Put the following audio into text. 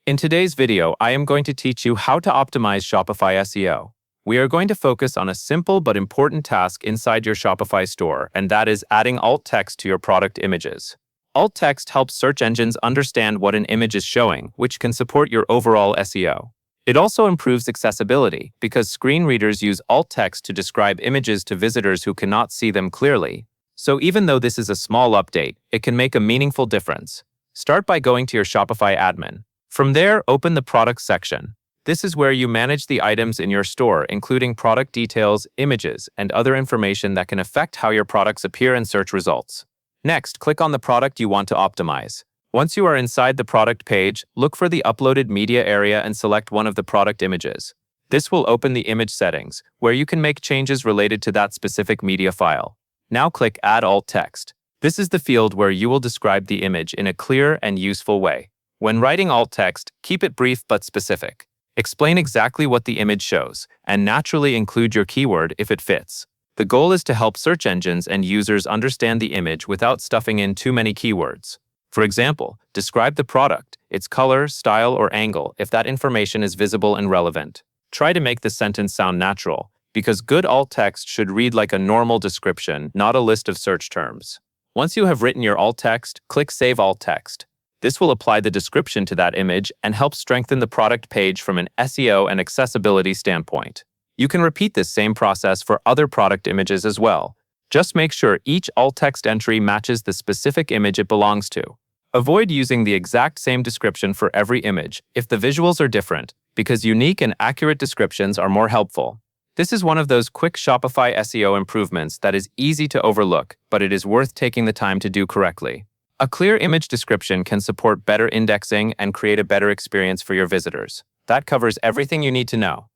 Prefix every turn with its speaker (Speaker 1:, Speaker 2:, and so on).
Speaker 1: In today's video, I am going to teach you how to optimize Shopify SEO. We are going to focus on a simple but important task inside your Shopify store, and that is adding alt text to your product images. Alt text helps search engines understand what an image is showing, which can support your overall SEO. It also improves accessibility because screen readers use alt text to describe images to visitors who cannot see them clearly. So even though this is a small update, it can make a meaningful difference. Start by going to your Shopify admin. From there, open the Products section. This is where you manage the items in your store, including product details, images, and other information that can affect how your products appear in search results. Next, click on the product you want to optimize. Once you are inside the product page, look for the Uploaded Media area and select one of the product images. This will open the image settings, where you can make changes related to that specific media file. Now click Add Alt Text. This is the field where you will describe the image in a clear and useful way. When writing alt text, keep it brief but specific. Explain exactly what the image shows, and naturally include your keyword if it fits. The goal is to help search engines and users understand the image without stuffing in too many keywords. For example, describe the product, its color, style, or angle if that information is visible and relevant. Try to make the sentence sound natural, because good alt text should read like a normal description, not a list of search terms. Once you have written your alt text, click Save Alt Text. This will apply the description to that image and help strengthen the product page from an SEO and accessibility standpoint. You can repeat this same process for other product images as well. Just make sure each alt text entry matches the specific image it belongs to. Avoid using the exact same description for every image if the visuals are different, because unique and accurate descriptions are more helpful. This is one of those quick Shopify SEO improvements that is easy to overlook, but it is worth taking the time to do correctly. A clear image description can support better indexing and create a better experience for your visitors. That covers everything you need to know.